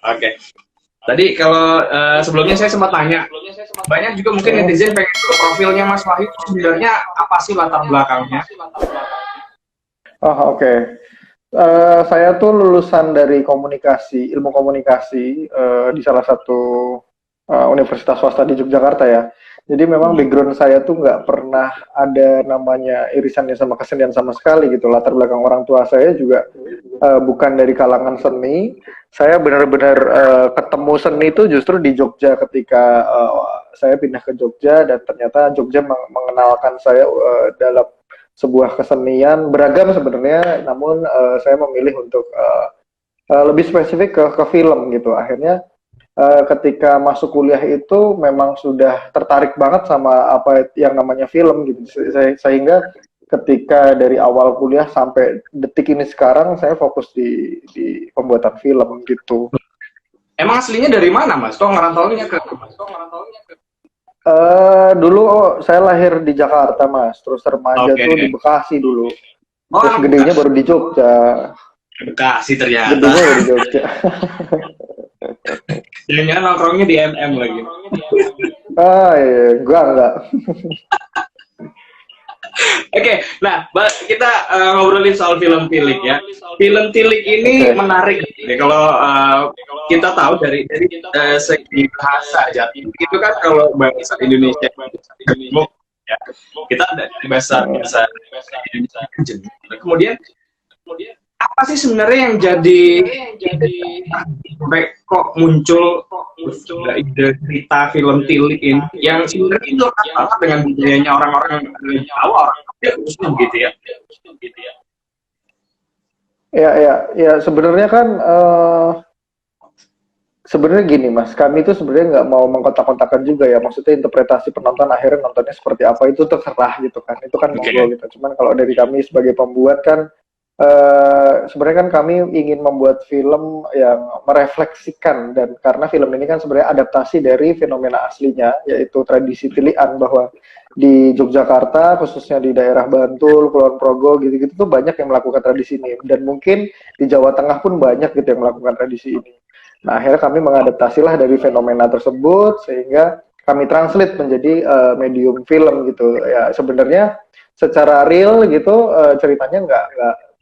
Oke. Tadi kalau sebelumnya saya sempat tanya, banyak juga mungkin netizen pengen tahu profilnya Mas Wahyu sebenarnya apa sih latar belakangnya? Oh, oke. Saya tuh lulusan dari ilmu komunikasi di salah satu universitas swasta di Yogyakarta ya. Jadi memang background saya tuh nggak pernah ada namanya irisannya sama kesenian sama sekali gitu. Latar belakang orang tua saya juga bukan dari kalangan seni. Saya benar-benar ketemu seni itu justru di Jogja ketika saya pindah ke Jogja dan ternyata Jogja mengenalkan saya dalam sebuah kesenian beragam sebenarnya, namun saya memilih untuk lebih spesifik ke film gitu. Akhirnya ketika masuk kuliah itu memang sudah tertarik banget sama apa yang namanya film gitu. Sehingga ketika dari awal kuliah sampai detik ini sekarang saya fokus di pembuatan film gitu. Emang aslinya dari mana Mas? Kok ngerantaunya ke? Dulu saya lahir di Jakarta Mas, terus remaja Oke. tuh di Bekasi dulu, Oh, terus anak gedenya baru di Jogja. Bekasi ternyata. Gedenya baru di Jogja. Jangan-jangan nongkrongnya di MM lagi. Iya, enggak. Oke, nah kita ngobrolin soal film tilik ya. Film tilik ini menarik. Ya, kalau kita tahu dari segi bahasa Jatim itu kan kalau bahasa Indonesia ya, kita ada bahasa Indonesia. Kemudian apa sih sebenarnya yang jadi sampai kok muncul ide cerita film tilik ini yang sebenarnya itu lekat banget dengan budayanya orang-orang Jawa, orang Muslim gitu ya. Ya sebenarnya kan sebenarnya gini Mas, kami itu sebenarnya nggak mau mengkotak-kotakan juga ya, maksudnya interpretasi penonton akhirnya nontonnya seperti apa itu terserah gitu kan, itu kan monggo gitu. Cuman kalau dari kami sebagai pembuat kan sebenarnya kan kami ingin membuat film yang merefleksikan, dan karena film ini kan sebenarnya adaptasi dari fenomena aslinya yaitu tradisi tilian, bahwa di Yogyakarta khususnya di daerah Bantul, Kulon Progo gitu-gitu tuh banyak yang melakukan tradisi ini, dan mungkin di Jawa Tengah pun banyak gitu yang melakukan tradisi ini. Nah akhirnya kami mengadaptasilah dari fenomena tersebut sehingga kami translate menjadi medium film gitu ya. Sebenarnya secara real gitu ceritanya nggak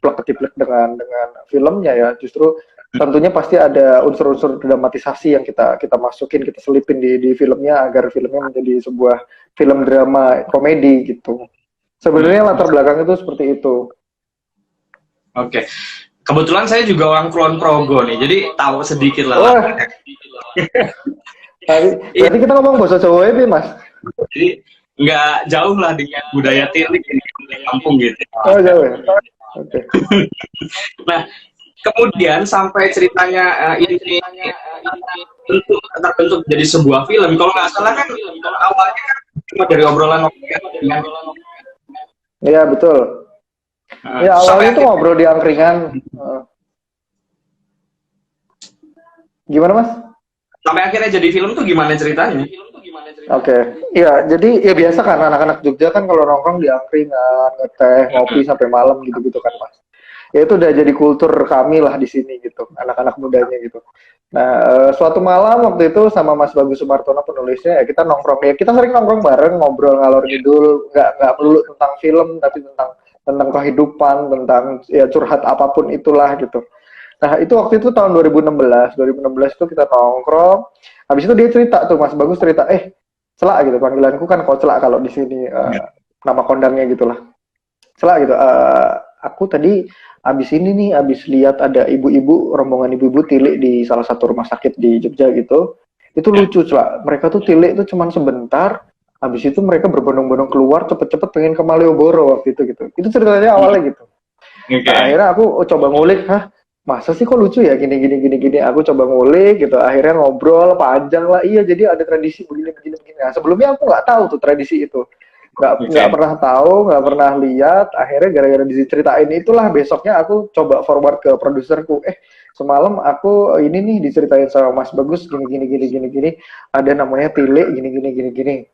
plek-ketiplek dengan filmnya ya, justru tentunya pasti ada unsur-unsur dramatisasi yang kita masukin, kita selipin di filmnya agar filmnya menjadi sebuah film drama komedi gitu. Sebenarnya latar belakang itu seperti itu. Oke. Kebetulan saya juga orang Kulon Progo nih, jadi tahu sedikit lah. Oh, berarti kita ngomong bahasa Jawa ini Mas. Jadi nggak jauh lah dengan budaya tilik ini di kampung gitu. Oh jauh ya. Oke. Nah, kemudian sampai ceritanya ini terbentuk jadi sebuah film. Kalau nggak salah kan awalnya kan cuma dari obrolan dengan Iya betul. Ya awalnya tuh ngobrol di angkringan. Gimana Mas? Sampai akhirnya jadi film tuh gimana ceritanya? Oke, ya jadi ya biasa kan anak-anak Jogja kan kalau nongkrong di angkringan, ngeteh, ngopi sampai malam gitu-gitu kan Mas. Ya itu udah jadi kultur kami lah di sini gitu, anak-anak mudanya gitu. Nah, suatu malam waktu itu sama Mas Bagus Sumartono penulisnya ya kita nongkrong, ya kita sering nongkrong bareng, ngobrol ngalor ngidul, nggak melulu tentang film tapi tentang kehidupan, tentang ya curhat apapun itulah gitu. Nah itu waktu itu tahun 2016 itu kita nongkrong. Habis itu dia cerita tuh Mas Bagus cerita, Celak gitu, panggilanku kan kau Celak kalau di sini nama kondangnya gitulah. Celak gitu. Aku tadi abis lihat ada ibu-ibu, rombongan ibu-ibu tilik di salah satu rumah sakit di Jogja gitu. Itu lucu Celak. Mereka tuh tilik tuh cuman sebentar. Habis itu mereka berbondong-bondong keluar cepet-cepet pengen ke Malioboro waktu itu gitu. Itu ceritanya awalnya gitu. Nah, akhirnya aku coba ngulik, masa sih kok lucu ya gini. Aku coba ngulik gitu, akhirnya ngobrol panjang lah. Iya, jadi ada tradisi begini. Nah, sebelumnya aku nggak tahu tuh tradisi itu, nggak pernah tahu, nggak pernah lihat. Akhirnya gara-gara diceritain itulah, besoknya aku coba forward ke produserku. Semalam aku ini nih diceritain sama Mas Bagus gini. Ada namanya Tile gini.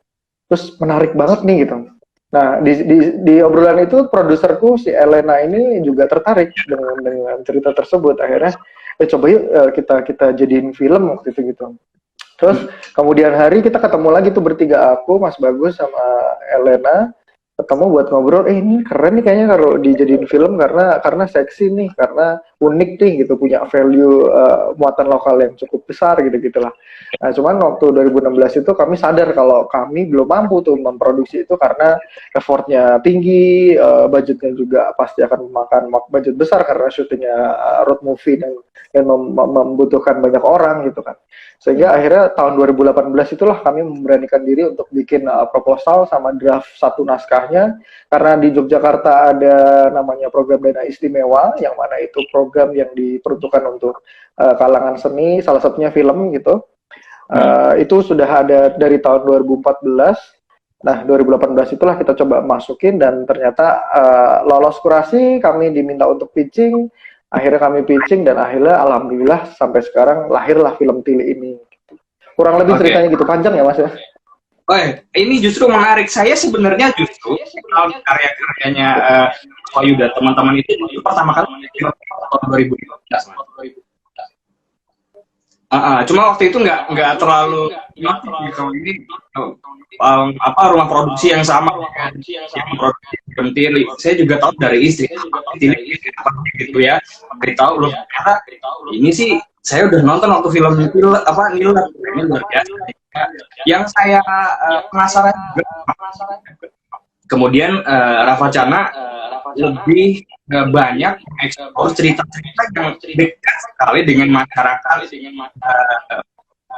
Terus menarik banget nih gitu. Nah, di obrolan itu produserku si Elena ini juga tertarik dengan cerita tersebut. Akhirnya coba yuk kita jadiin film waktu itu gitu. Terus kemudian hari kita ketemu lagi tuh bertiga, aku, Mas Bagus sama Elena, ketemu buat ngobrol. Ini keren nih kayaknya kalau dijadiin film karena seksi nih, karena unik nih gitu, punya value muatan lokal yang cukup besar gitu gitulah. Nah cuman waktu 2016 itu kami sadar kalau kami belum mampu tuh memproduksi itu karena effortnya tinggi, budgetnya juga pasti akan memakan budget besar karena syutingnya road movie dan membutuhkan banyak orang gitu kan. Sehingga akhirnya tahun 2018 itulah kami memberanikan diri untuk bikin proposal sama draft satu naskahnya, karena di Yogyakarta ada namanya program dana istimewa, yang mana itu program yang diperuntukkan untuk kalangan seni, salah satunya film gitu. Itu sudah ada dari tahun 2014. Nah, 2018 itulah kita coba masukin dan ternyata lolos kurasi, kami diminta untuk pitching. Akhirnya kami pitching dan akhirnya alhamdulillah sampai sekarang lahirlah film Tili ini. Kurang lebih ceritanya gitu, panjang ya Mas ya. Ini justru menarik. Saya sebenarnya justru karya-karyanya Wahyu dan teman-teman itu pertama kali tahun 2015. Cuma waktu itu nggak terlalu kalau ini rumah produksi yang sama yang memproduksi film Tili. Saya juga tahu dari istri Tili gitu ya, beritahu loh ternyata ini sih saya udah nonton waktu film Nilat ini luar biasa. Yang saya penasaran juga, kemudian Rafa Cana lebih banyak ekspor cerita-cerita yang dekat sekali dengan masyarakat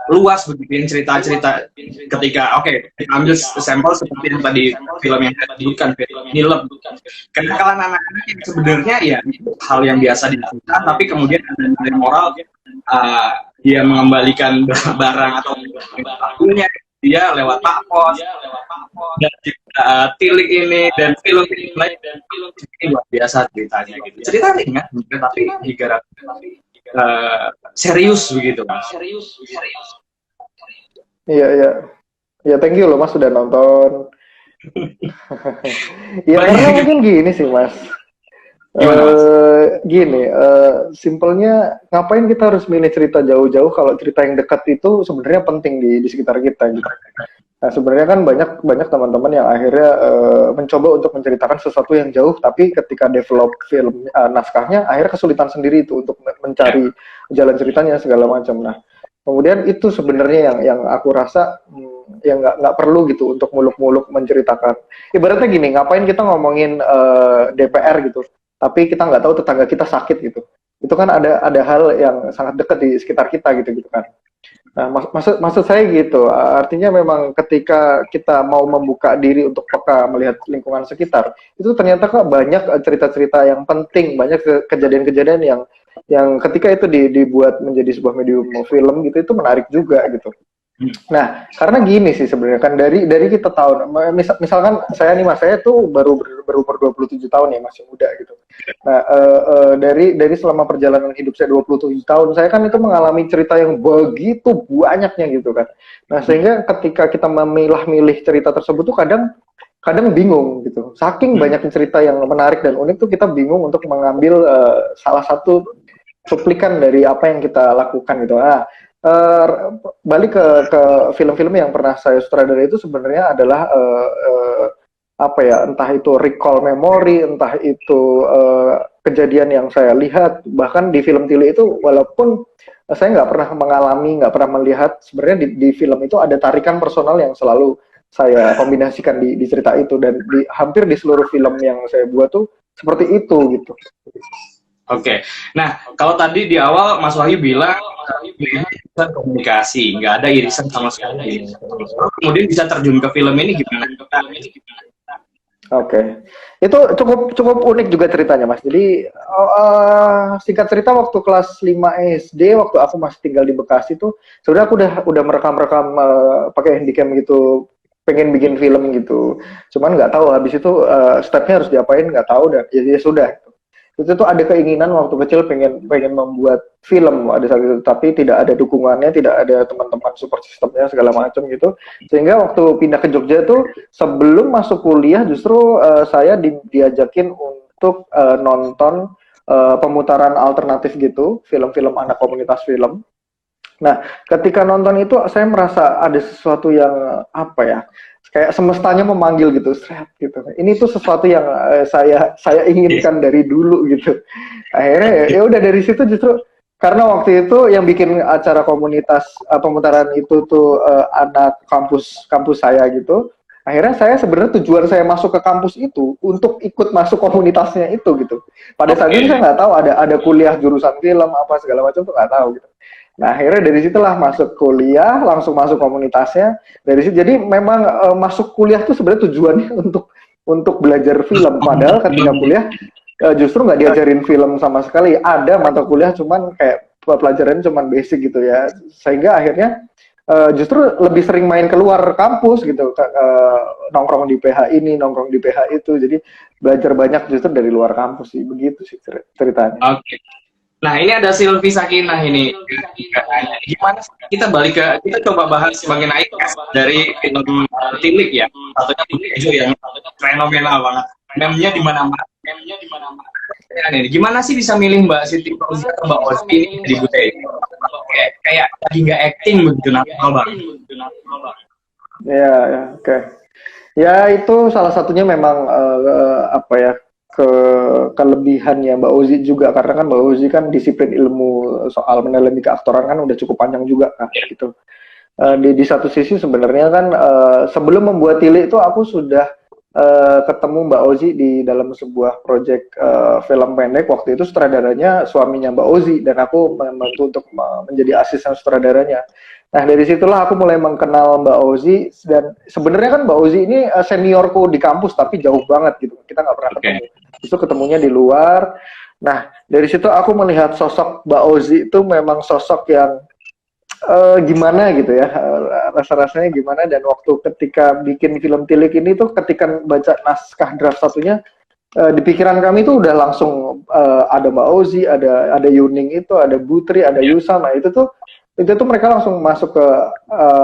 luas begitu, yang cerita-cerita ketika kita ambil sampel seperti yang tadi film yang saya sebutkan, Nilat. Karena kalau anak-anak yang sebenarnya ya hal yang biasa dilakukan, tapi kemudian ada nilai moral, dia mengembalikan barang atau punya dia lewat Pak Pos dan juga Tilik ini dan film lain ini luar biasa ceritanya gitu. Cerita ringan tapi digarap serius begitu Mas. Serius. Iya. Ya thank you loh Mas sudah nonton. Ya karena mungkin gini sih Mas. Simpelnya ngapain kita harus milih cerita jauh-jauh kalau cerita yang dekat itu sebenarnya penting di sekitar kita gitu. Nah sebenarnya kan banyak teman-teman yang akhirnya mencoba untuk menceritakan sesuatu yang jauh, tapi ketika develop film naskahnya akhirnya kesulitan sendiri itu untuk mencari jalan ceritanya segala macam. Nah kemudian itu sebenarnya yang aku rasa yang nggak perlu gitu untuk muluk-muluk menceritakan. Ibaratnya gini, ngapain kita ngomongin DPR gitu, tapi kita nggak tahu tetangga kita sakit gitu. Itu kan ada hal yang sangat dekat di sekitar kita gitu kan. Nah, maksud saya gitu, artinya memang ketika kita mau membuka diri untuk peka melihat lingkungan sekitar, itu ternyata kok banyak cerita-cerita yang penting, banyak kejadian-kejadian yang ketika itu dibuat menjadi sebuah medium film gitu, itu menarik juga gitu. Nah, karena gini sih sebenarnya kan dari kita tahu, misalkan saya nih Mas, saya tuh baru berumur 27 tahun ya, masih muda gitu. Nah, dari selama perjalanan hidup saya 27 tahun, saya kan itu mengalami cerita yang begitu banyaknya gitu kan. Nah, sehingga ketika kita memilah-milih cerita tersebut tuh kadang bingung gitu. Saking banyaknya cerita yang menarik dan unik tuh kita bingung untuk mengambil salah satu cuplikan dari apa yang kita lakukan gitu. Balik ke film-film yang pernah saya sutradarai itu sebenarnya adalah entah itu recall memory, entah itu kejadian yang saya lihat. Bahkan di film Tili itu walaupun saya nggak pernah mengalami, nggak pernah melihat, sebenarnya di film itu ada tarikan personal yang selalu saya kombinasikan di cerita itu, dan hampir di seluruh film yang saya buat tuh seperti itu gitu. Oke. Nah, kalau tadi di awal Mas Wahyu bilang komunikasi, nggak ada irisan sama sekali. Kemudian bisa terjun ke film ini gimana? Oke. Itu cukup unik juga ceritanya, Mas. Jadi singkat cerita waktu kelas 5 SD, waktu aku masih tinggal di Bekasi tuh, sebenarnya aku udah merekam pakai handycam gitu, pengen bikin film gitu. Cuman nggak tahu habis itu stepnya harus diapain, nggak tahu, dan ya sudah. Itu tuh ada keinginan waktu kecil pengen membuat film ada saat itu, tapi tidak ada dukungannya, tidak ada teman-teman support sistemnya segala macam gitu. Sehingga waktu pindah ke Jogja tuh sebelum masuk kuliah justru saya diajakin untuk nonton pemutaran alternatif gitu, film-film anak komunitas film. Nah, ketika nonton itu saya merasa ada sesuatu yang apa ya, kayak semestanya memanggil gitu, seret gitu. Ini tuh sesuatu yang saya inginkan dari dulu gitu. Akhirnya ya udah dari situ justru karena waktu itu yang bikin acara komunitas pemutaran itu tuh anak kampus saya gitu. Akhirnya saya sebenarnya tujuan saya masuk ke kampus itu untuk ikut masuk komunitasnya itu gitu. Pada saat itu saya nggak tahu ada kuliah jurusan film apa segala macam tuh nggak tahu gitu. Nah akhirnya dari situlah masuk kuliah, langsung masuk komunitasnya. Dari situ jadi memang masuk kuliah tuh sebenarnya tujuannya untuk belajar film. Padahal ketika kuliah justru nggak diajarin film sama sekali. Ada mata kuliah cuman kayak pelajarannya cuman basic gitu ya. Sehingga akhirnya justru lebih sering main keluar kampus gitu, nongkrong di PH ini, nongkrong di PH itu. Jadi belajar banyak justru dari luar kampus sih, begitu sih ceritanya. Oke. Nah ini ada Silvi Sakinah ini. Gimana kita balik ke kita coba bahas mengenai cast dari film Tilik ya. Satunya Butejo yang fenomenal banget. Meme-nya di mana-mana. Gimana sih bisa milih Mbak Siti Fauzia atau Mbak Ozi ini di Butejo? Kayak lagi nggak acting begitu, natural banget. Ya, oke. Ya itu salah satunya memang apa ya, kelebihannya Mbak Ozi juga, karena kan Mbak Ozi kan disiplin ilmu soal mendalami keaktoran kan udah cukup panjang juga kan gitu. Di satu sisi sebenarnya kan sebelum membuat Tilik itu aku sudah ketemu Mbak Ozi di dalam sebuah proyek film pendek. Waktu itu sutradaranya suaminya Mbak Ozi dan aku membantu untuk menjadi asisten sutradaranya. Nah dari situlah aku mulai mengenal Mbak Ozi, dan sebenarnya kan Mbak Ozi ini seniorku di kampus tapi jauh banget gitu, kita nggak pernah ketemu. Justru ketemunya di luar. Nah dari situ aku melihat sosok Mbak Ozi itu memang sosok yang gimana gitu ya, rasa-rasanya gimana. Dan waktu ketika bikin film Tilik ini tuh ketika baca naskah draft satunya, di pikiran kami tuh udah langsung ada Mbak Ozi, ada Yuning itu, ada Butri, ada Yusa. Nah itu tuh mereka langsung masuk ke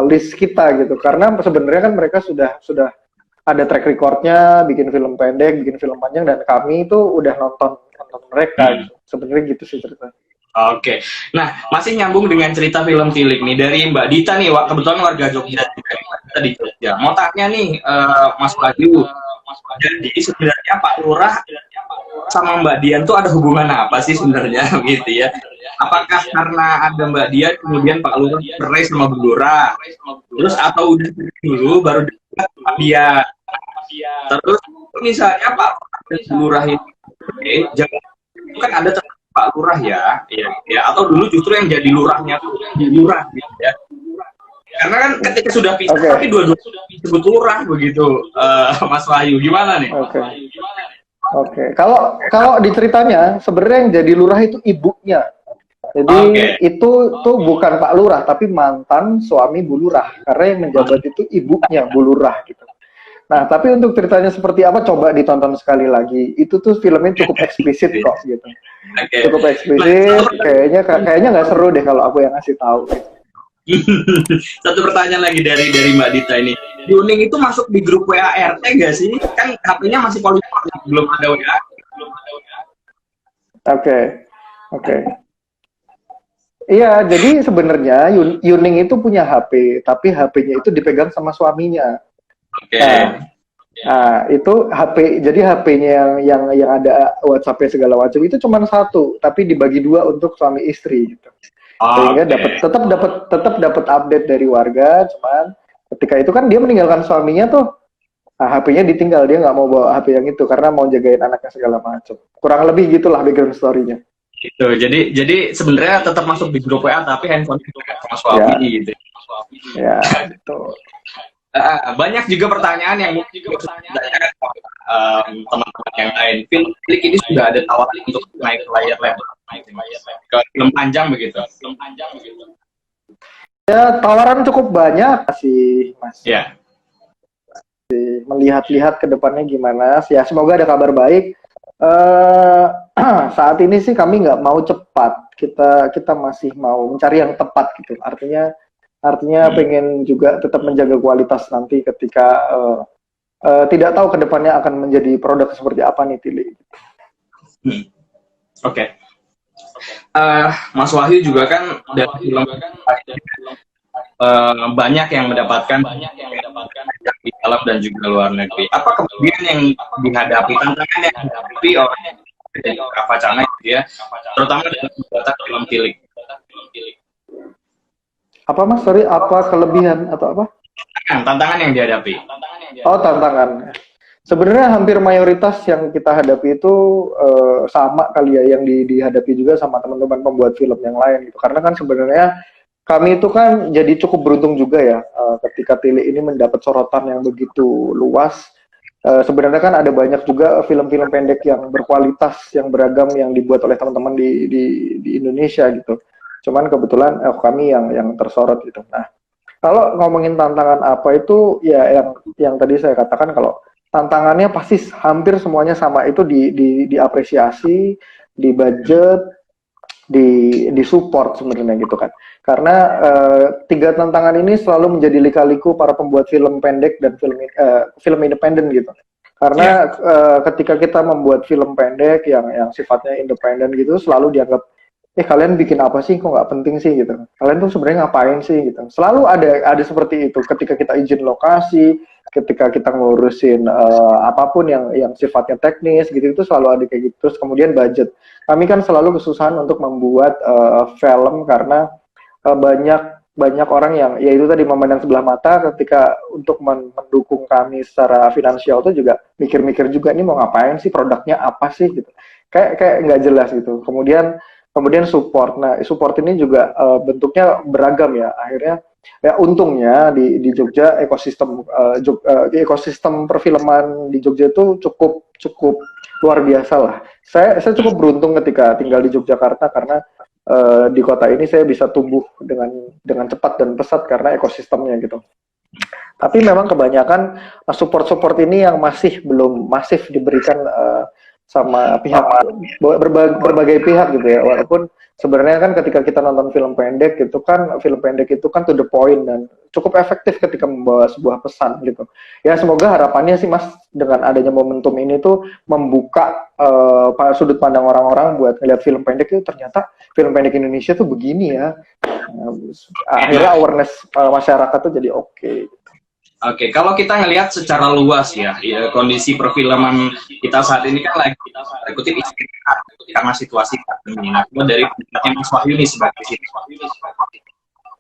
list kita gitu, karena sebenarnya kan mereka sudah ada track recordnya bikin film pendek, bikin film panjang, dan kami itu udah nonton mereka gitu. Sebenarnya gitu sih ceritanya. Oke, nah masih nyambung dengan cerita film Tilik nih dari Mbak Dita nih, kebetulan warga Jogja juga, kita di Jogja. Mau tanya nih Mas Wahyu, jadi sebenarnya Pak Lurah sama Mbak Dian tuh ada hubungan apa sih sebenarnya gitu ya? Apakah karena ada Mbak Dian kemudian Pak Lurah cerai sama Bu Lurah, terus atau udah dulu baru dekat Pak Dian? Terus misalnya Pak Lurah itu jangan itu kan ada Pak Lurah ya, atau dulu justru yang jadi lurahnya tuh lurah gitu ya. Karena kan ketika sudah pisah tapi dua-dua sudah disebut lurah begitu, Mas Wahyu gimana nih? Oke. Kalau di ceritanya sebenarnya yang jadi lurah itu ibunya. Jadi itu tuh bukan Pak Lurah tapi mantan suami Bu Lurah, karena yang menjabat itu ibunya Bu Lurah gitu. Nah, tapi untuk ceritanya seperti apa coba ditonton sekali lagi. Itu tuh filmnya cukup eksplisit kok gitu. Cukup eksplisit. Kayaknya nggak seru deh kalau aku yang ngasih tahu. Satu pertanyaan lagi dari Mbak Dita ini. Yuning itu masuk di grup WA RT nggak sih? Kan HP-nya masih politik, belum ada WA. Oke. Iya, jadi sebenarnya Yuning itu punya HP, tapi HP-nya itu dipegang sama suaminya. Nah, itu HP, jadi HP-nya yang ada WhatsApp-nya segala macam itu cuma satu, tapi dibagi dua untuk suami istri gitu. Sehingga tetap dapat update dari warga, cuman ketika itu kan dia meninggalkan suaminya tuh, HP-nya ditinggal, dia nggak mau bawa HP yang itu karena mau jagain anaknya segala macam. Kurang lebih gitulah background story-nya. Gitu. Jadi sebenarnya tetap masuk di grup WA tapi handphone sama suami gitu. Ya, betul. Banyak juga pertanyaan yang teman-teman yang lain. Film Tilik ini sudah ada tawaran untuk naik ke layar lebar, ke film panjang begitu. Ya, tawaran cukup banyak sih, Mas. Ya. Melihat-lihat ke depannya gimana. Ya, semoga ada kabar baik. Saat ini sih kami nggak mau cepat. Kita masih mau mencari yang tepat gitu. Artinya pengen juga tetap menjaga kualitas nanti ketika tidak tahu kedepannya akan menjadi produk seperti apa nih Tilik. Oke. Mas Wahyu juga kan dari film banyak yang mendapatkan di dalam dan juga luar negeri. Apa kemudian yang dihadapi, tantangan yang dihadapi oleh Kak Pacana gitu ya, terutama dalam pembuatan film tilik? Apa Mas? Sorry, apa kelebihan atau apa? Tantangan yang dihadapi. Oh, tantangan. Sebenarnya hampir mayoritas yang kita hadapi itu sama kali ya, yang dihadapi juga sama teman-teman pembuat film yang lain gitu. Karena kan sebenarnya kami itu kan jadi cukup beruntung juga ya, ketika Tilik ini mendapat sorotan yang begitu luas. Sebenarnya kan ada banyak juga film-film pendek yang berkualitas, yang beragam, yang dibuat oleh teman-teman di Indonesia gitu. Cuman kebetulan kami yang tersorot gitu. Nah, kalau ngomongin tantangan apa itu ya yang tadi saya katakan, kalau tantangannya pasti hampir semuanya sama, itu diapresiasi, di budget, di support sebenarnya gitu kan. Karena tiga tantangan ini selalu menjadi lika-liku para pembuat film pendek dan film independen gitu. Karena ketika kita membuat film pendek yang sifatnya independen gitu, selalu dianggap kalian bikin apa sih, kok nggak penting sih gitu. Kalian tuh sebenarnya ngapain sih gitu. Selalu ada seperti itu ketika kita izin lokasi, ketika kita ngurusin apapun yang sifatnya teknis gitu, itu selalu ada kayak gitu. Terus kemudian budget. Kami kan selalu kesusahan untuk membuat film karena banyak orang yang ya itu tadi memandang sebelah mata ketika untuk mendukung kami secara finansial tuh juga mikir-mikir juga, ini mau ngapain sih, produknya apa sih gitu. Kayak nggak jelas gitu. Kemudian support. Nah, support ini juga bentuknya beragam ya. Akhirnya ya untungnya di Jogja ekosistem perfilman di Jogja itu cukup luar biasa lah. Saya cukup beruntung ketika tinggal di Yogyakarta karena di kota ini saya bisa tumbuh dengan cepat dan pesat karena ekosistemnya gitu. Tapi memang kebanyakan support ini yang masih belum masif diberikan sama pihak berbagai pihak gitu ya. Walaupun sebenarnya kan ketika kita nonton film pendek itu kan to the point dan cukup efektif ketika membawa sebuah pesan gitu. Ya semoga harapannya sih Mas, dengan adanya momentum ini tuh membuka sudut pandang orang-orang buat ngeliat film pendek itu, ternyata film pendek Indonesia tuh begini ya. Akhirnya awareness masyarakat tuh jadi oke. Oke, kalau kita ngelihat secara luas ya, kondisi perfilman kita saat ini kan lagi kutip istirahat karena situasi pandemi. Nah, dari pendapatnya Mas Wahyu nih sebagai siswa,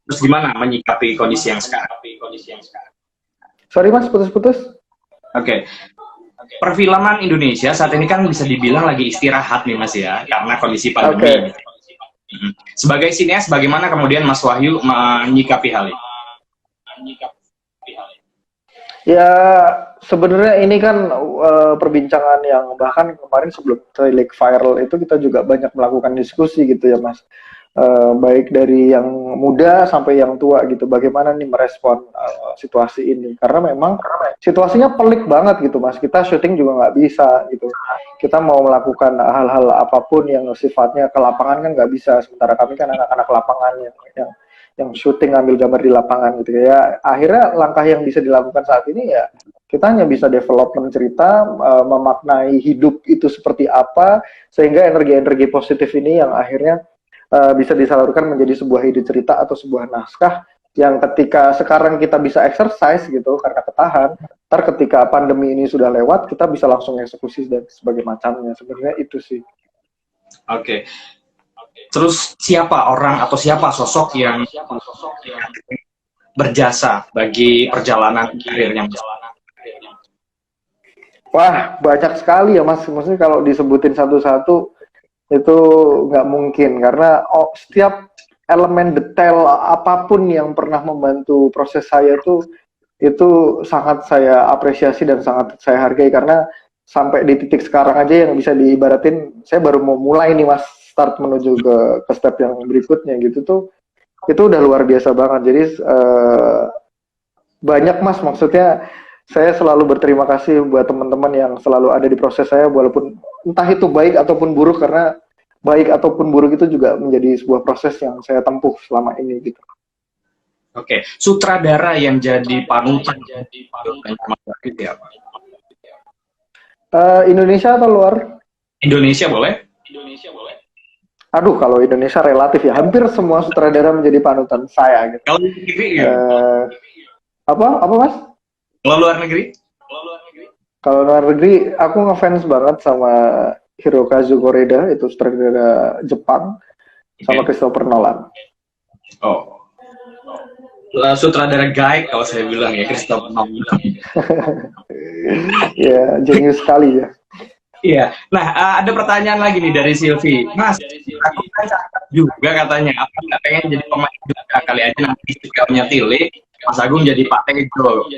terus gimana menyikapi kondisi yang sekarang? Sorry Mas, putus-putus. Oke. Perfilman Indonesia saat ini kan bisa dibilang lagi istirahat nih Mas ya, karena kondisi pandemi. Sebagai sinias, bagaimana kemudian Mas Wahyu menyikapi hal ini? Ya sebenarnya ini kan perbincangan yang bahkan kemarin sebelum Tilik viral itu kita juga banyak melakukan diskusi gitu ya Mas. Baik dari yang muda sampai yang tua gitu, bagaimana nih merespon situasi ini, karena memang situasinya pelik banget gitu Mas. Kita syuting juga nggak bisa gitu, kita mau melakukan hal-hal apapun yang sifatnya ke lapangan kan nggak bisa, sementara kami kan anak-anak lapangan yang syuting ngambil gambar di lapangan gitu ya. Akhirnya langkah yang bisa dilakukan saat ini ya kita hanya bisa development cerita, memaknai hidup itu seperti apa, sehingga energi-energi positif ini yang akhirnya bisa disalurkan menjadi sebuah ide cerita atau sebuah naskah yang ketika sekarang kita bisa exercise gitu karena ketahan, ntar ketika pandemi ini sudah lewat kita bisa langsung eksekusi dan sebagai macamnya. Sebenarnya itu sih. Oke. Terus siapa orang atau siapa sosok yang berjasa bagi perjalanan karirnya? Wah, banyak sekali ya Mas. Maksudnya kalau disebutin satu-satu itu nggak mungkin, karena setiap elemen detail apapun yang pernah membantu proses saya itu sangat saya apresiasi dan sangat saya hargai, karena sampai di titik sekarang aja yang bisa diibaratin saya baru mau mulai nih Mas, start menuju ke step yang berikutnya gitu tuh, itu udah luar biasa banget. Jadi banyak Mas, maksudnya saya selalu berterima kasih buat teman-teman yang selalu ada di proses saya, walaupun entah itu baik ataupun buruk, karena baik ataupun buruk itu juga menjadi sebuah proses yang saya tempuh selama ini gitu. Oke, sutradara yang jadi panutan Indonesia atau luar? Indonesia boleh? Aduh, kalau Indonesia relatif ya, hampir semua sutradara menjadi panutan saya gitu. Kalau luar negeri ya? Apa Mas? Kalau luar negeri? Kalau luar negeri, aku ngefans banget sama Hirokazu Koreda, itu sutradara Jepang, sama Christopher Nolan. Oh, sutradara gaib kalau saya bilang ya, Christopher Nolan. Ya, jenius sekali ya. Iya. Nah, ada pertanyaan lagi nih dari Silvi. Mas, aku kan catat juga katanya, apa nggak pengen jadi pemain juga? Kali aja nanti punya Tilik, Mas Agung jadi Pak Tejo.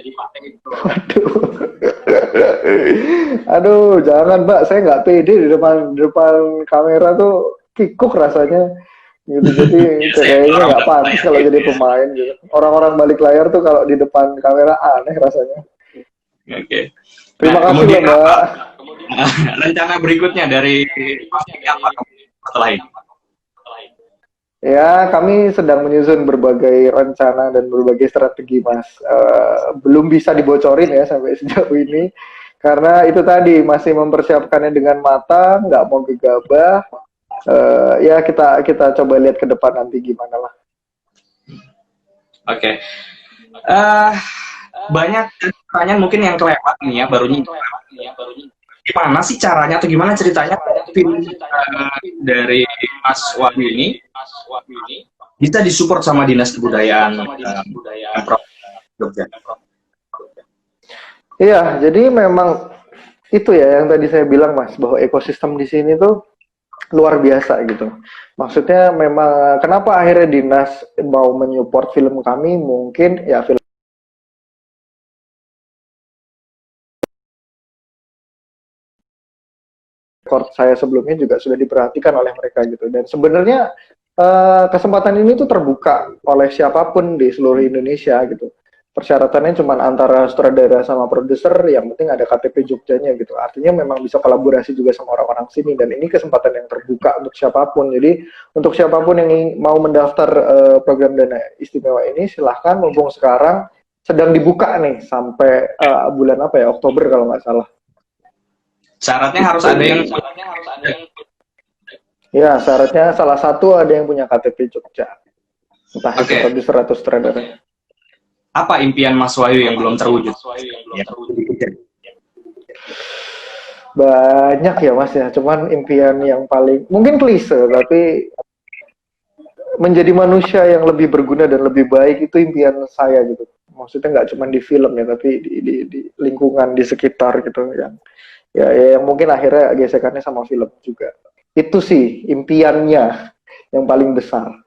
Aduh, jangan Mbak, saya nggak pede di depan kamera tuh kikuk rasanya. Gitu, jadi kayaknya nggak pantas kalau jadi pemain gitu. Orang-orang balik layar tuh kalau di depan kamera aneh rasanya. Oke. Terima kasih loh Mbak. Rencana berikutnya dari Mas apa setelah ini? Ya, kami sedang menyusun berbagai rencana dan berbagai strategi, Mas. Belum bisa dibocorin ya sampai sejauh ini, karena itu tadi masih mempersiapkannya dengan matang, nggak mau gegabah. Ya kita coba lihat ke depan nanti gimana lah. Oke. Banyak pertanyaan mungkin yang kelewat nih ya, barunya. Gimana sih caranya atau gimana ceritanya film dari Mas Wahyu ini bisa disupport sama Dinas Kebudayaan Jogja? Iya, jadi memang itu ya yang tadi saya bilang Mas, bahwa ekosistem di sini tuh luar biasa gitu. Maksudnya memang kenapa akhirnya Dinas mau menyupport film kami, mungkin ya film record saya sebelumnya juga sudah diperhatikan oleh mereka gitu. Dan sebenarnya kesempatan ini tuh terbuka oleh siapapun di seluruh Indonesia gitu. Persyaratannya cuma antara sutradara sama produser, yang penting ada KTP Jogjanya gitu. Artinya memang bisa kolaborasi juga sama orang-orang sini, dan ini kesempatan yang terbuka untuk siapapun. Jadi untuk siapapun yang mau mendaftar program dana istimewa ini, silahkan, mumpung sekarang sedang dibuka nih sampai bulan apa ya, Oktober kalau nggak salah. Syaratnya harus ada yang ya, syaratnya salah satu ada yang punya KTP Jogja. Entah itu produser atau sutradara. Apa impian Mas Wahyu yang belum terwujud? Banyak ya Mas ya, cuman impian yang paling mungkin klise, tapi menjadi manusia yang lebih berguna dan lebih baik itu impian saya gitu. Maksudnya nggak cuma di film ya, tapi di lingkungan di sekitar gitu ya yang mungkin akhirnya gesekannya sama film juga. Itu sih impiannya yang paling besar.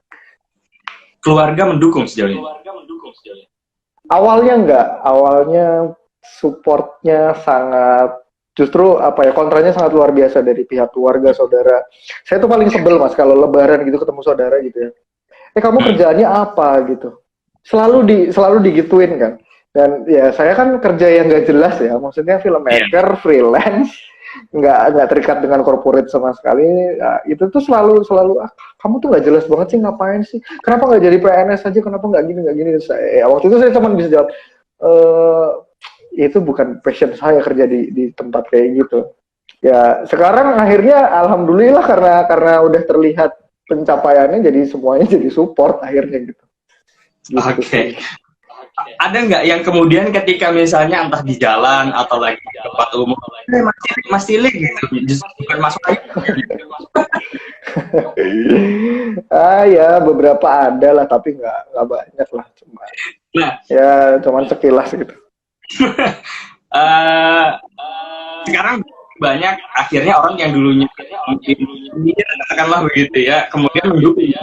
Keluarga mendukung sejauh ini? Awalnya enggak, awalnya supportnya sangat, justru apa ya, kontranya sangat luar biasa dari pihak keluarga, saudara. Saya tuh paling sebel Mas kalau lebaran gitu ketemu saudara gitu ya. Kamu kerjaannya apa gitu? Selalu digituin kan. Dan ya saya kan kerja yang nggak jelas ya, maksudnya filmmaker, freelance, nggak terikat dengan corporate sama sekali. Nah, itu tuh selalu kamu tuh nggak jelas banget sih, ngapain sih? Kenapa nggak jadi PNS aja? Kenapa nggak gini? Ya, waktu itu saya cuma bisa jawab, itu bukan passion saya kerja di tempat kayak gitu. Ya sekarang akhirnya alhamdulillah karena udah terlihat pencapaiannya, jadi semuanya jadi support akhirnya gitu. Oke. Ada nggak yang kemudian ketika misalnya entah di jalan atau lagi di tempat umum, Mas Tilik gitu, justru bukan Mas Wahyu? Ya beberapa ada lah, tapi nggak banyak lah, cuman sekilas gitu. Sekarang banyak akhirnya orang yang dulunya mungkin katakanlah begitu ya, kemudian mendukung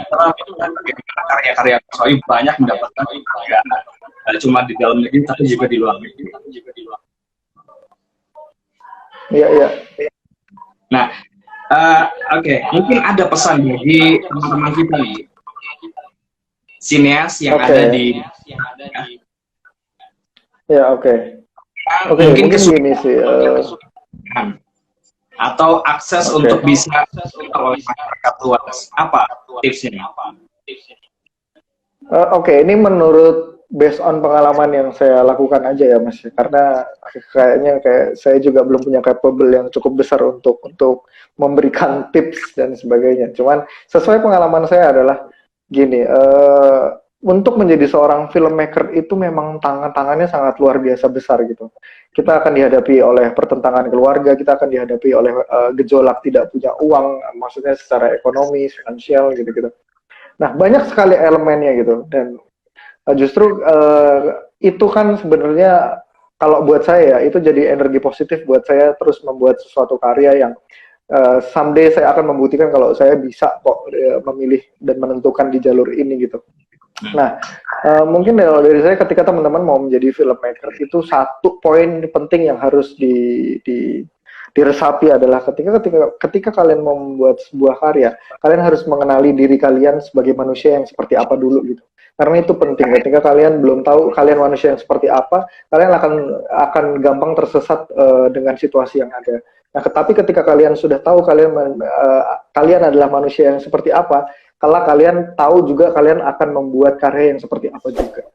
karya-karya Mas Wahyu banyak mendapatkan penghargaan, cuma di dalam negeri tapi juga di luar negeri. Iya. Nah, oke, mungkin ada pesan bagi teman-teman kita nih, sineas yang ada di mungkin gini sih, atau akses untuk bisa oleh masyarakat luas, apa tipsnya? Ini menurut based on pengalaman yang saya lakukan aja ya Mas, karena kayaknya kayak saya juga belum punya capable yang cukup besar untuk memberikan tips dan sebagainya. Cuman sesuai pengalaman saya adalah gini, untuk menjadi seorang filmmaker itu memang tangannya sangat luar biasa besar gitu. Kita akan dihadapi oleh pertentangan keluarga, kita akan dihadapi oleh gejolak tidak punya uang, maksudnya secara ekonomi, finansial gitu-gitu. Nah, banyak sekali elemennya gitu, dan justru itu kan sebenarnya kalau buat saya itu jadi energi positif buat saya terus membuat sesuatu karya yang someday saya akan membuktikan kalau saya bisa kok memilih dan menentukan di jalur ini gitu. Nah, mungkin dari saya ketika teman-teman mau menjadi filmmaker itu satu poin penting yang harus diresapi adalah ketika kalian mau membuat sebuah karya, kalian harus mengenali diri kalian sebagai manusia yang seperti apa dulu gitu. Karena itu penting. Ketika kalian belum tahu kalian manusia yang seperti apa, kalian akan gampang tersesat dengan situasi yang ada. Nah, tetapi ketika kalian sudah tahu kalian adalah manusia yang seperti apa, kalau kalian tahu juga kalian akan membuat karya yang seperti apa juga.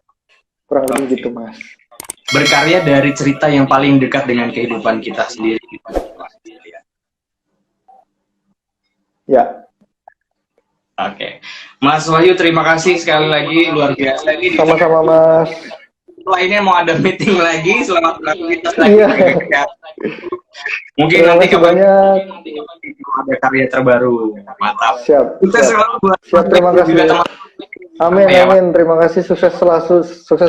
Kurang lebih gitu, Mas. Berkarya dari cerita yang paling dekat dengan kehidupan kita sendiri. Ya. Oke. Mas Wahyu, terima kasih sekali lagi, luar biasa. Sama-sama, Mas. Lainnya mau ada meeting lagi, selamat beraktivitas lagi. Iya. Mungkin nanti banyak ada karya terbaru. Mantap. Siap. Siap, terima kasih. Amin, amin. Terima kasih, sukses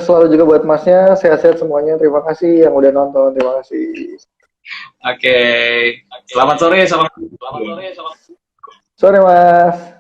selalu juga buat Masnya. Sehat-sehat semuanya. Terima kasih yang udah nonton. Terima kasih. Oke. Selamat sore. Sore, Mas.